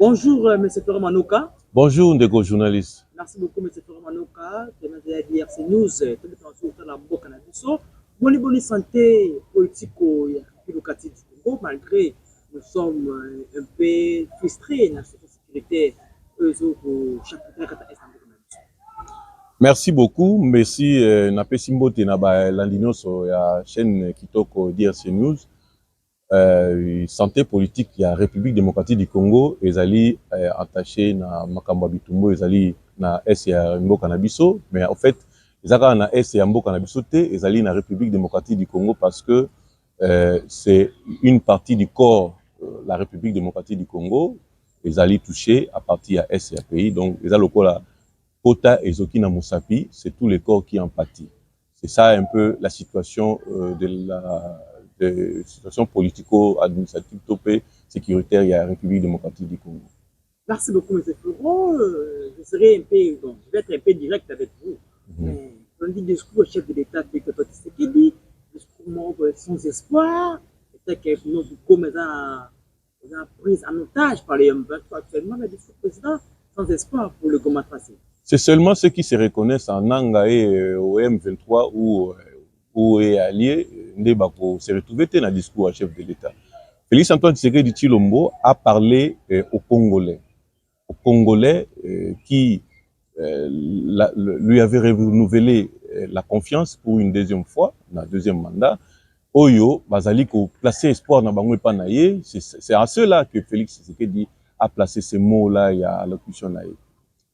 Bonjour, M. Florent Manoka. Bonjour, Ndeko journaliste. Merci beaucoup, M. Florent Manoka. Je vais dire RC News, tout le temps sur la Boka Nabiso. Bonne santé politique et locative du Congo, malgré nous sommes un peu frustrés dans la sécurité au chapitre de Merci beaucoup. Merci. Napesimbo Tenaba Landinoso, la chaîne Kitoko DRC News. Santé politique, il y a République démocratique du Congo, ezali attaché na Makamba Bitumbo, ezali na SIA Mboka Nabiso, mais en fait, ezaka na SIA Mboka Nabiso te, ezali na République démocratique du Congo parce que c'est une partie du corps, la République démocratique du Congo, ezali touché à partir à SIA pays, donc ezali lokola Kota et Zokina Moussapi, c'est tous les corps qui en pâtissent. C'est ça un peu la situation de situation politico-administrative topée sécuritaire il y a la République démocratique du Congo. Merci beaucoup, M. Florent. Je serai un peu, donc, je vais être un peu direct avec vous. On dit discours au chef de l'État, que toi, c'est ce qu'il dit, discours sans espoir, peut-être que nous, comme prise en otage par les M23 actuellement, mais discours président sans espoir pour le Goma Tracé. C'est seulement ceux qui se reconnaissent en Nanga et au M23 ou est allié, se retrouver dans le discours au chef de l'État. Félix Antoine Tshisekedi Tshilombo a parlé aux Congolais. Aux Congolais qui lui avaient renouvelé la confiance pour une deuxième fois, dans le deuxième mandat. Oyo, bazali ko placer espoir dans bango epanaye, c'est à ceux-là que Félix Tshisekedi a placé ces mots-là, il y a l'occupation là.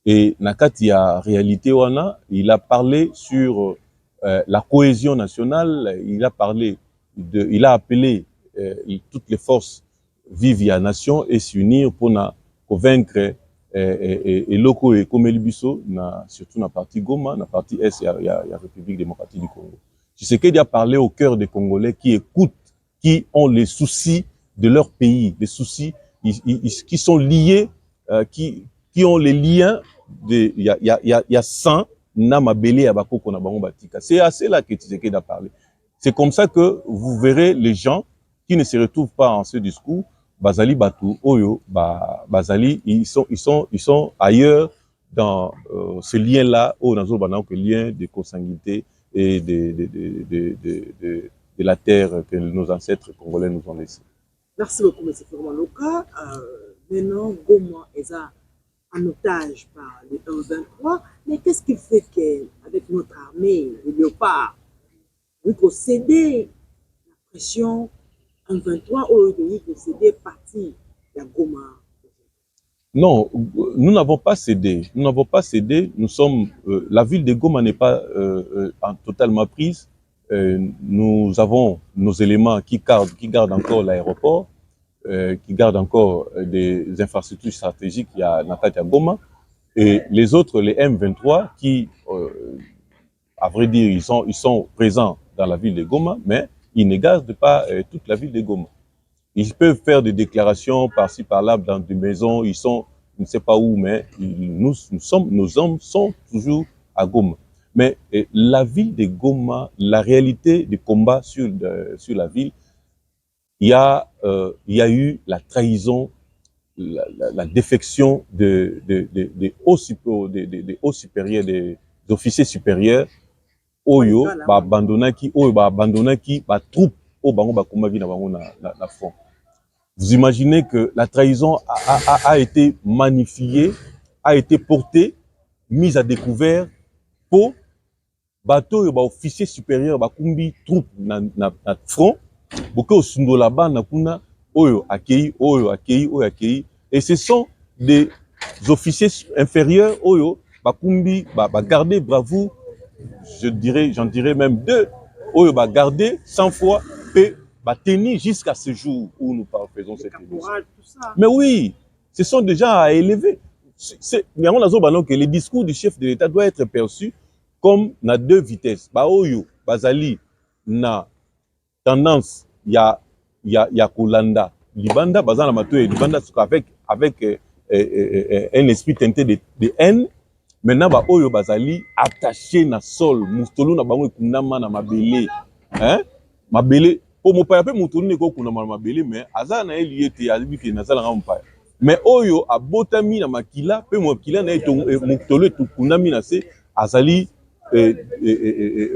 Et nakati ya réalité wana, il a parlé sur la cohésion nationale, il a appelé toutes les forces vivre à nation et s'unir pour convaincre et locaux et comme Elibiso, surtout na partie Goma, na partie Est, il y a République démocratique du Congo. Tshisekedi a parlé au cœur des Congolais qui écoutent, qui ont les soucis de leur pays, les soucis qui sont liés, qui ont les liens. Il y a 100 namabélé à Bakoko na bango batika. C'est à cela que Tshisekedi a parlé. C'est comme ça que vous verrez les gens qui ne se retrouvent pas en ce discours, Bazali Batu, Oyo, Bazali, ils sont ailleurs dans ce lien-là, au Nazo Banao, que lien de consanguinité et de la terre que nos ancêtres congolais nous ont laissé. Merci beaucoup, M. Florent Manoka. Maintenant, Goma est en otage par les 1-23, mais qu'est-ce qui fait qu'avec notre armée, le Léopard, nous céder la pression 1-23 ou nous céder partie de la Goma? Non, nous n'avons pas cédé. Nous n'avons pas cédé. Nous sommes. La ville de Goma n'est pas totalement prise. Nous avons nos éléments qui gardent encore l'aéroport, qui gardent encore des infrastructures stratégiques. Il y a Nakati à Goma. Et les autres, les M23, qui, à vrai dire, ils sont présents dans la ville de Goma, mais ils ne gardent pas toute la ville de Goma. Ils peuvent faire des déclarations par-ci, par-là, dans des maisons, ils sont, je ne sais pas où, mais nos hommes sont toujours à Goma. Mais la ville de Goma, la réalité des combats sur la ville, il y a eu la trahison, la défection des hauts supérieurs, des officiers supérieurs, Oyo, abandonnaki, troupes, au bango bakumavi na bango na front. Vous imaginez que la trahison a été magnifiée, a été portée, mise à découvert pour bateau et officier supérieur bakumbi troupe na front, boko sundola ba na kuna oyo akei. Et ce sont des officiers inférieurs oyo bakumbi garder bravoure, j'en dirais même 2 oyo garder 100 fois pe tenir jusqu'à ce jour où nous faisons cette émission. Mais oui, ce sont des gens à élever. Le discours du chef de l'État doit être perçu comme na 2 vitesses. Oyo bazali na tendance ya kolanda libanda bazana matoye libanda avec un esprit teinté de haine. Maintenant oyo bazali attaché na sol mustolu na bango kunama na mabele, hein, mabele po mopaya pe mutulu ne ko kunama na mabele, mais azana elié te azibiki na sala ngam paya. Mais oyo abotami na makila pe makila na mutolo tukunami na se azali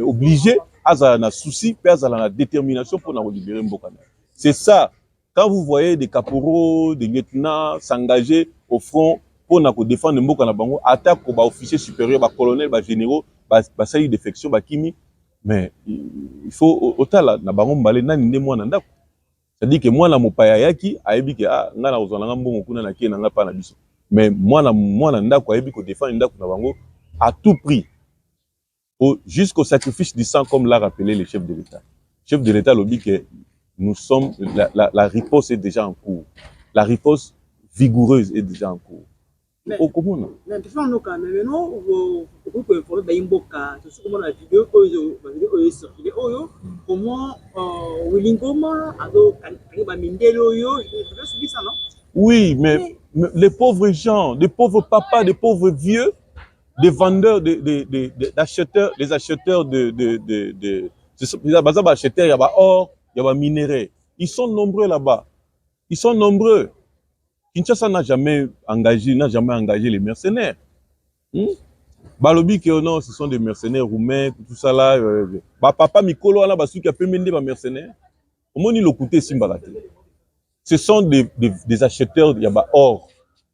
obligé azala na souci pe azala na détermination pour na libérer mboka. C'est ça. Quand vous voyez des caporaux, des lieutenants s'engager au front pour na ko défendre mboka na bango, attaque ko ba officier supérieur, ba colonel, ba généraux, ba sali défection, ba kimi, mais il faut otala na bango mbale nani nde mwana ndako. C'est-à-dire que moi na mopaya yaki ayebi ke nga na ozala nga mbongo kuna na kie na nga pa na biso. Mais moi ndako ayebi ko défendre ndako na bango à tout prix. Jusqu'au sacrifice du sang, comme l'a rappelé le chef de l'État. Le chef de l'État l'a dit que nous sommes, la riposte est déjà en cours. La riposte vigoureuse est déjà en cours. Au commun. Mais nous quand même, non, vous pouvez informer Bayimboka, c'est comment la vidéo, comment Willingoma, Ado, Kaniba Mindelo, je suis ça, non? Oui, mais les pauvres gens, les pauvres papas, les pauvres vieux, des vendeurs, d'acheteurs, des acheteurs il y a des acheteurs, il y a or, il y a des minéraux. Ils sont nombreux là-bas. Ils sont nombreux. Kinshasa n'a jamais engagé les mercenaires. Balobi que non, ce sont des mercenaires roumains, tout ça là. Papa Mikolo, là, qui a payé des mercenaires. Comment ils l'ont coûté Simbalate? Ce sont des acheteurs, il y a or.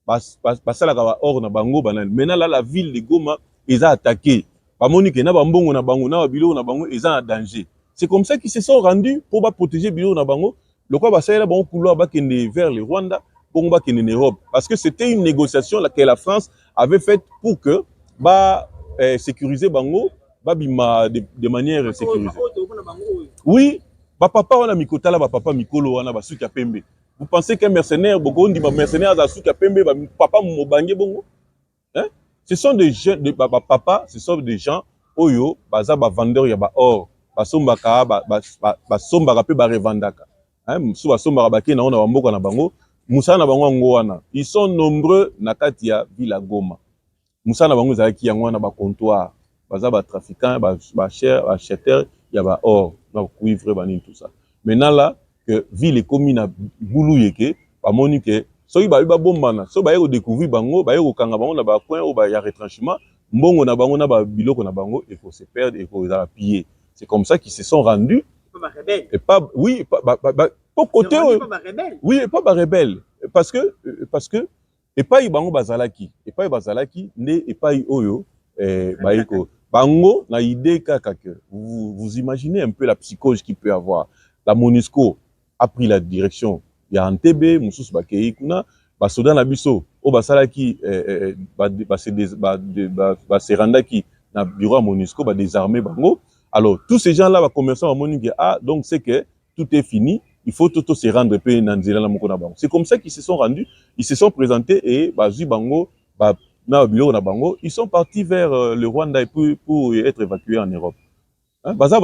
Or na bango banal. Maintenant là, la ville de Goma, ils ont attaqué. Monique na bambongo na bango na bilo na bango, ils sont en danger. C'est comme ça qu'ils se sont rendus pour protéger bilo na bango. Le quoi ça là bon couloir vers le Rwanda pour en Europe. Parce que c'était une négociation que la France avait faite pour que sécuriser bango de manière sécurisée. Oui, papa wana mikotala papa mikolo wana basuki ya pembe. Vous pensez qu'un mercenaire, mercenaire papa mobange bongo? Hein? Ce sont des jeunes, papa, ce sont des gens, oyo, baza ba vendeur ya ba or, basombaka, basombaka pe ba revendaka. Hein? Sou basombaka ba ke na ona bamboka na bango, musa na bango ngo wana. Ils sont nombreux na kati ya Villa Goma. Musa na bango ezalaki yango wana ba comptoir, baza ba trafiquants, ba cher, acheteur, ya ba or, ba cuivre, ba nini tout ça. Maintenant là, que ville comme na boulou yeke ba moni ke soki ba bombana so ba yeko découvrir bango ba yeko kanga bango na ba coin ou ba ya retranchement mbongo na bango na ba biloko na bango il faut se perdre il faut la piller. C'est comme ça qu'ils se sont rendus et pas oui pas côté oui pas ba rebelle parce que et pas bango bazalaki ne et pas oyo ba yeko bango na idée kaka que vous imaginez un peu la psychose qu'il peut avoir. La MONUSCO a pris la direction. Il y a Entebbe, Moussous Bakei Kuna, Basoda Nabiso, au Basalaki, Serandaki, na bureau à MONUSCO, désarmer Bango. Alors, tous ces gens-là, va commencer à MONUSCO, donc c'est que tout est fini, il faut tout se rendre peu Nanzela la Mokona Bango. C'est comme ça qu'ils se sont rendus, ils se sont présentés et Bazu Bango, na bureau na Bango, ils sont partis vers le Rwanda pour être évacués en Europe. Hein? Baza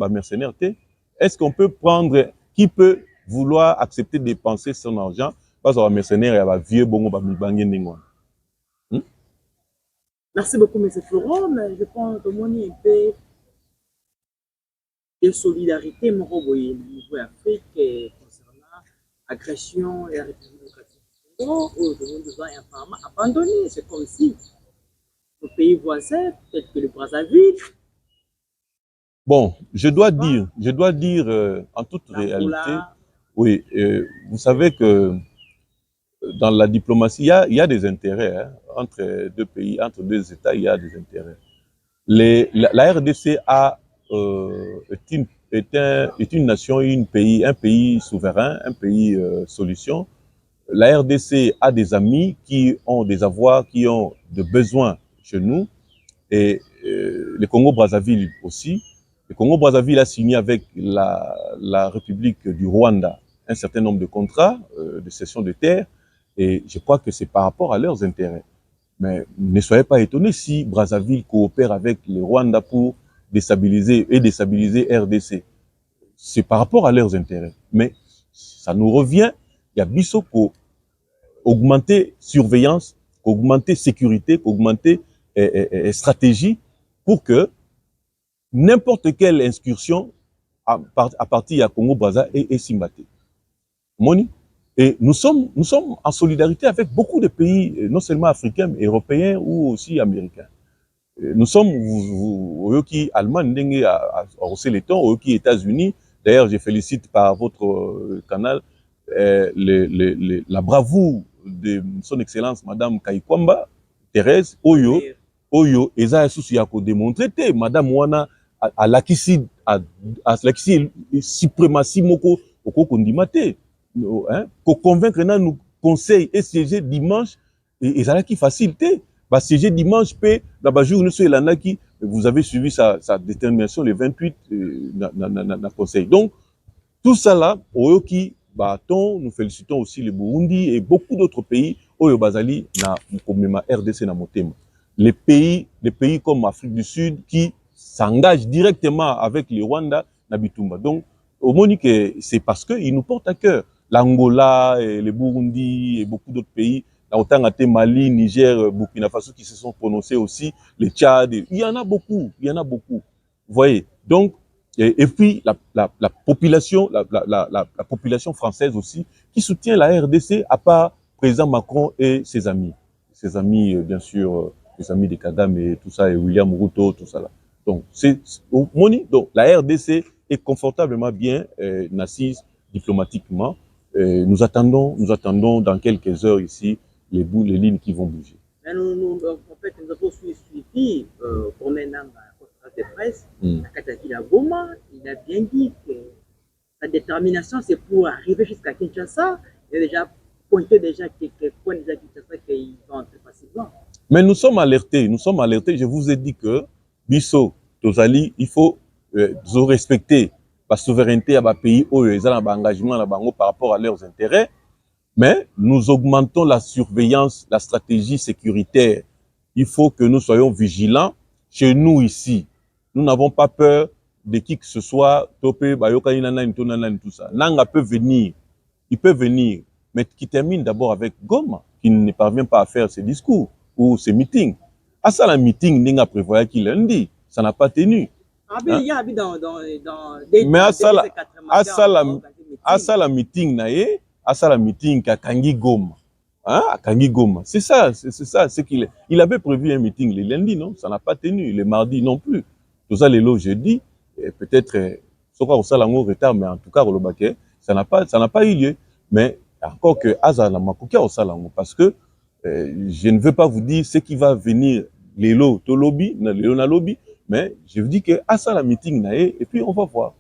mercenaire, est-ce qu'on peut prendre, qui peut vouloir accepter de dépenser son argent parce qu'un mercenaire et un vieux bongo Merci beaucoup, M. Florent, mais je pense que mon un peu de solidarité au niveau Afrique concernant l'agression et la République démocratique du Congo, où nous devons abandonner. C'est comme si nos pays voisins, peut-être que le Brazzaville. Bon, je dois dire en toute réalité, oui, vous savez que dans la diplomatie, il y a des intérêts hein, entre deux pays, entre deux États, il y a des intérêts. La RDC est une nation, un pays souverain, un pays solution. La RDC a des amis qui ont des avoirs, qui ont des besoins chez nous, et le Congo-Brazzaville aussi. Le Congo-Brazzaville a signé avec la République du Rwanda un certain nombre de contrats de cession de terres et je crois que c'est par rapport à leurs intérêts. Mais ne soyez pas étonnés si Brazzaville coopère avec le Rwanda pour déstabiliser RDC. C'est par rapport à leurs intérêts. Mais ça nous revient, il y a biso pour augmenter surveillance, augmenter sécurité, augmenter stratégie pour que n'importe quelle incursion à partir du Congo-Brazza est Simbaté. Moni? Et nous sommes en solidarité avec beaucoup de pays, non seulement africains, mais européens ou aussi américains. Nous sommes, qui Allemagne, aussi les temps, qui États-Unis. D'ailleurs, je félicite par votre canal la bravoure de son Excellence Madame Kaikwamba, Thérèse, Oyo, eza susu ya ko démontrer te, Madame Wana, à lakisi suprématie moko, oko kondima te. Pour convaincre nous conseil et siéger dimanche, et ça qui facilité. Bah, siéger dimanche, vous avez suivi sa détermination le 28 na conseil. Donc, tout ça là, Oyoki, nous félicitons aussi le Burundi et beaucoup d'autres pays, Oyo Bazali, na Mukomema RDC na Motema. Les pays comme Afrique du Sud qui s'engagent directement avec le Rwanda na Bitumba. Donc, au Monique, c'est parce qu'ils nous portent à cœur. L'Angola, le Burundi et beaucoup d'autres pays, Mali, Niger, Burkina Faso qui se sont prononcés aussi, le Tchad, il y en a beaucoup. Vous voyez. Donc, et puis la population, la population française aussi, qui soutient la RDC, à part président Macron et ses amis. Ses amis, bien sûr, les amis de Kadam et tout ça, et William Ruto, tout ça là. Donc, donc la RDC est confortablement bien assise diplomatiquement. Nous attendons dans quelques heures ici les lignes qui vont bouger. Mais en fait, nous avons suivi pour maintenant de presse, la Goma, il a bien dit que sa détermination, c'est pour arriver jusqu'à Kinshasa. Il a déjà pointé quelques points de Kinshasa qu'ils vont entrer facilement. Mais nous sommes alertés. Je vous ai dit que Bisso, Tozali, il faut respecter la souveraineté à pays où ils ont un engagement par rapport à leurs intérêts. Mais nous augmentons la surveillance, la stratégie sécuritaire. Il faut que nous soyons vigilants chez nous ici. Nous n'avons pas peur de qui que ce soit. Topé, Bayoka, tout ça. Nanga peut venir. Il peut venir. Mais qui termine d'abord avec Goma, qui ne parvient pas à faire ses discours ou ses meetings. À ça, la meeting, Ninga prévoyait qu'il lundi. Ça n'a pas tenu. Il y a mais à ça, la meeting, naïe. À ça la meeting à Kangi Goma. Hein, à Kangi Goma. C'est ça, c'est qu'il est. Il avait prévu un meeting le lundi, non? Ça n'a pas tenu. Le mardi non plus. Tout ça, les lots jeudi, peut-être, ça en retard, mais en tout cas, ça n'a pas eu lieu. Mais encore que Aza la Makokia au Salango, parce que je ne veux pas vous dire ce qui va venir les lots, to lobby, na lobby, mais je vous dis que à ça la meeting naé, et puis on va voir.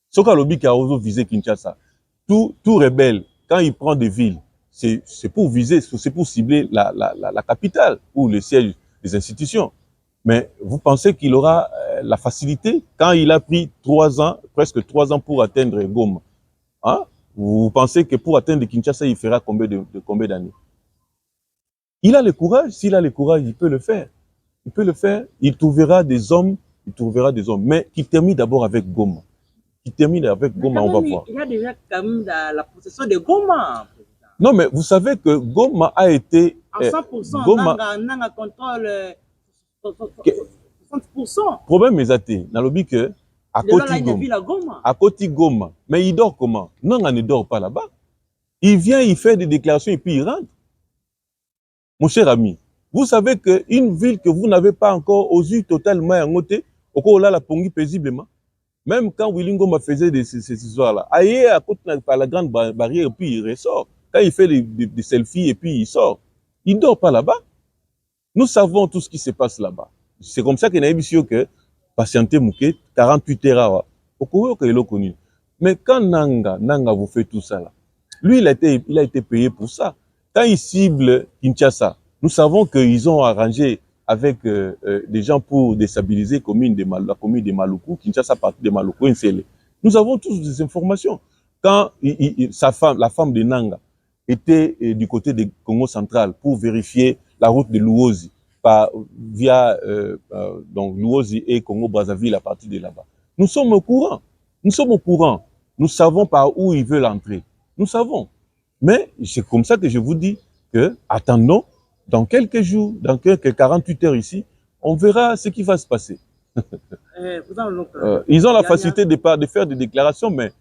Soka lobby qui a osé viser Kinshasa. Tout rebelle, quand il prend des villes, c'est pour viser, c'est pour cibler la capitale ou le siège des institutions. Mais vous pensez qu'il aura la facilité quand il a pris 3 ans, presque 3 ans pour atteindre Goma? Hein? Vous pensez que pour atteindre Kinshasa, il fera combien d'années? Il a le courage, s'il a le courage, il peut le faire. Il peut le faire, il trouvera des hommes, mais qui termine d'abord avec Goma. Qui termine avec Goma, on va voir. Il y a déjà quand même la possession de Goma. Non, mais vous savez que Goma a été... En 100%, Goma n'a contrôle 60%. Problème est athée. Dans le but que, à côté Goma, mais il dort comment? Non, on ne dort pas là-bas. Il vient, il fait des déclarations et puis il rentre. Mon cher ami, vous savez qu'une ville que vous n'avez pas encore osé totalement en côté, au cours là, la pongi paisiblement. Même quand Willy Ngoma faisait ces histoires-là, ailleurs à côté par la grande barrière, puis il ressort. Quand il fait des selfies et puis il sort, il ne dort pas là-bas. Nous savons tout ce qui se passe là-bas. C'est comme ça qu'il y a une que patienter Mouké, 48 heures, au cours que l'on connu. Mais quand Nanga vous fait tout ça là, lui il a été payé pour ça. Quand il cible Kinshasa, nous savons qu'ils ont arrangé avec des gens pour déstabiliser la commune de Maluku, Kinshasa partie de Maluku, nous avons tous des informations. Quand la femme de Nanga était du côté du Congo central pour vérifier la route de Luozi, via donc Luozi et Congo-Brazzaville à partir de là-bas. Nous sommes au courant. Nous savons par où ils veulent entrer. Nous savons. Mais c'est comme ça que je vous dis que, attendons, dans quelques jours, dans quelques 48 heures ici, on verra ce qui va se passer. Ils ont la facilité de faire des déclarations, mais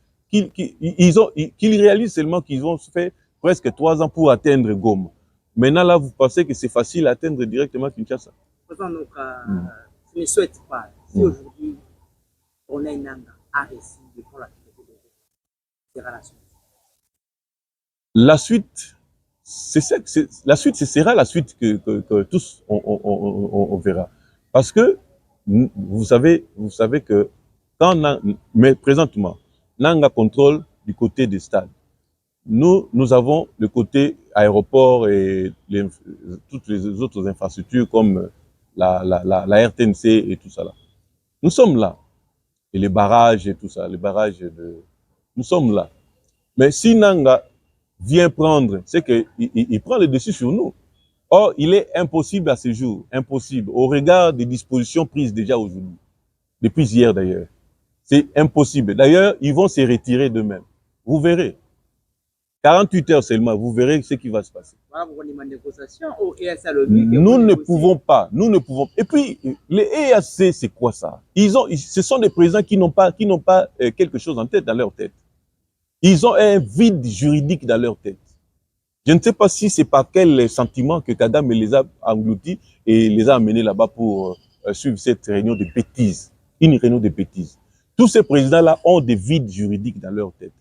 qu'ils réalisent seulement qu'ils ont fait presque 3 ans pour atteindre Goma. Maintenant, là, vous pensez que c'est facile à atteindre directement Kinshasa? Donc, je ne souhaite pas, si aujourd'hui on a une langue à récit de pour la des relations. La suite, la suite, ce sera la suite que tous on verra. Parce que vous savez que quand mais présentement, Nanga contrôle du côté des stades. Nous avons le côté aéroport et toutes les autres infrastructures comme la RTNC et tout ça là. Nous sommes là. Et les barrages et tout ça, nous sommes là. Mais si Nanga vient prendre, c'est qu'il prend le dessus sur nous. Or, il est impossible à ce jour, impossible, au regard des dispositions prises déjà aujourd'hui, depuis hier d'ailleurs. C'est impossible. D'ailleurs, ils vont se retirer d'eux-mêmes. Vous verrez. 48 heures seulement, vous verrez ce qui va se passer. Nous ne pouvons pas, nous ne pouvons. Et puis, les EAC, c'est quoi ça? Ce sont des présidents qui n'ont pas quelque chose en tête, dans leur tête. Ils ont un vide juridique dans leur tête. Je ne sais pas si c'est par quel sentiment que Kagame les a engloutis et les a amenés là-bas pour suivre cette réunion de bêtises. Une réunion de bêtises. Tous ces présidents-là ont des vides juridiques dans leur tête.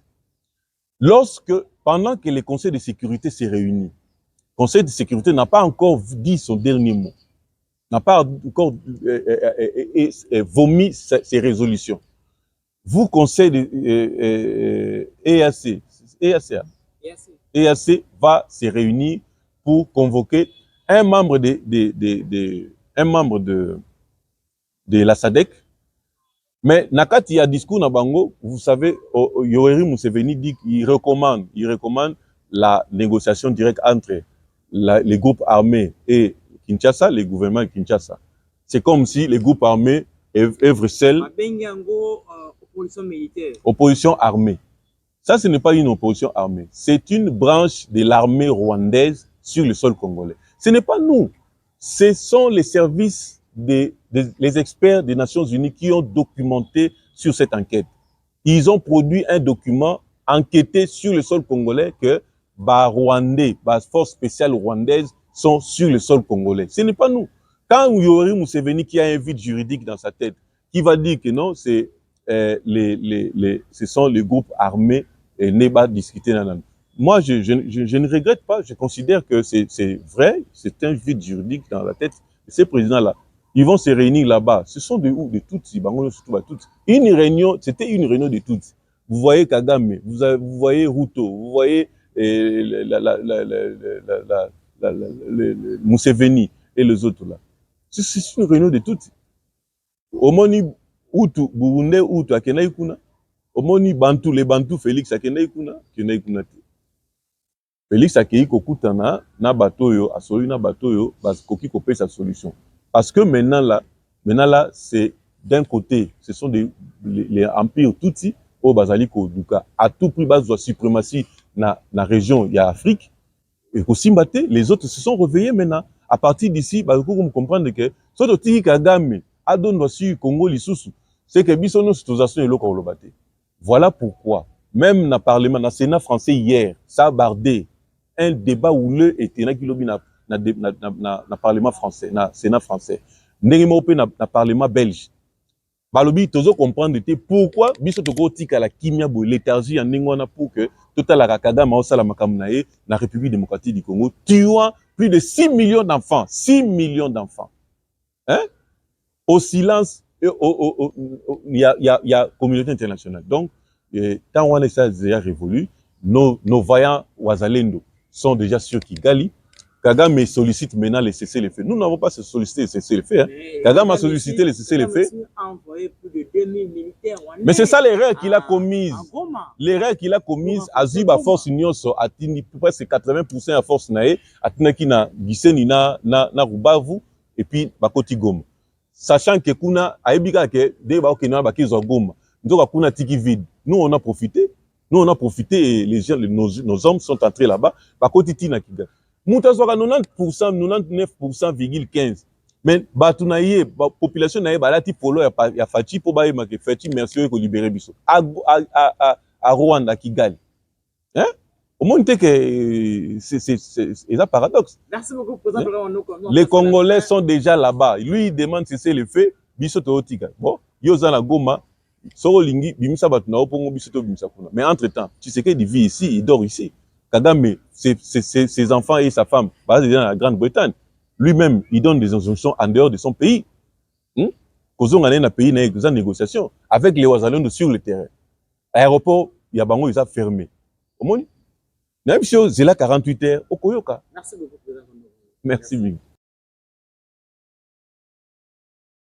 Pendant que le Conseil de sécurité s'est réuni, le Conseil de sécurité n'a pas encore dit son dernier mot, n'a pas encore vomi ses résolutions. Vous, Conseil de EAC va se réunir pour convoquer un membre de la SADC. Mais nakati ya discours na bango, vous savez, Yoweri Museveni dit qu'il recommande la négociation directe entre les groupes armés et Kinshasa, les gouvernements de Kinshasa. C'est comme si les groupes armés œuvrent seuls. Opposition armée. Ça, ce n'est pas une opposition armée. C'est une branche de l'armée rwandaise sur le sol congolais. Ce n'est pas nous. Ce sont les services les experts des Nations Unies qui ont documenté sur cette enquête. Ils ont produit un document enquêté sur le sol congolais que Rwandais, forces spéciales rwandaises sont sur le sol congolais. Ce n'est pas nous. Quand Yoweri Museveni qui a un vide juridique dans sa tête, qui va dire que non, c'est ce sont les groupes armés et n'est pas discuté. Moi, je ne regrette pas. Je considère que c'est vrai. C'est un vide juridique dans la tête de ces présidents-là. Ils vont se réunir là-bas. Ce sont de Tutsi. Une réunion, c'était une réunion de Tutsi. Vous voyez Kagame, vous voyez Ruto, vous voyez Museveni et les autres là. C'est une réunion de Tutsi. Omoni Hutu, Burundais Hutu, akenai kuna. Omoni Bantu, les Bantu, Félix, akenai kuna te. Félix akei kokutana na batoyo, asoli na batoyo, koki kopé sa solution. Parce que maintenant là, c'est d'un côté, ce sont les empires Tutsi, au Bazali Koduka, à tout prix base de suprématie dans la région, il y a Afrique, et aussi les autres se sont réveillés maintenant. À partir d'ici, vous comprendre que, ce que Kagame, Adon Wassu, Congo, Lissoussou, c'est que Bissono situation est local au Lobaté. Voilà pourquoi, même dans le Parlement, dans le Sénat français hier, ça a bardé un débat houleux et téna qui lobby na Parlement français, na Sénat français. Ndenge na Parlement belge. Balobi tozo comprendre pourquoi biso toko tika la kimia bo léthargie en ndengona pour que total la Kagame osala makambo na ye na République démocratique du Congo tuant plus de 6 millions d'enfants, 6 millions d'enfants. Hein? Au silence il y a communauté internationale. Donc tant on est déjà révolu, nos vaillants Ouazalendo sont déjà sur Kigali. Kagame sollicite maintenant les cessez-le-feu. Nous n'avons pas sollicité les cessez-le-feu. Hein. Kagame a sollicité les cessez-le-feu. Mais c'est ça l'erreur qu'il a commise. L'erreur qu'il a commise à Zuba Force Union a tenu presque 80% à Force Nae, à Tinakina, Giseni na Rubavu, et puis Bakoti Goma. Sachant que Kuna, Aibika, que Deba Okena Bakizo Goma, nous avons tiki vide. Nous on a profité. Nous on a profité et les gens, nos hommes sont entrés là-bas. Bakoti Tina Kiga. Moutazoka 90%, 99,15%. Mais batu na ye, population na ye balati polo ya fachi po ba ma ke fachi merci ko libérer biso. À à Rwanda, à Kigali. Hein? Au moins, c'est un paradoxe. Merci beaucoup, président. Les Congolais sont déjà là-bas. Lui, il demande si c'est le fait. Bon, Yozana Goma, Sorolingi, Bimisa Batuna, Pongo Bisoto Bimisa Kuna. Mais entre-temps, tu sais qu'il vit ici, il dort ici. Kagame, ses enfants et sa femme, basés dans la Grande-Bretagne. Lui-même, il donne des injonctions en dehors de son pays. Kozonga na pays na des négociations avec les Ouazalons sur le terrain. L'aéroport, il y a bango, ils ont fermé. Au moins, même chose, c'est là 48 heures au Koyoka. Merci beaucoup, président. Merci, Ming.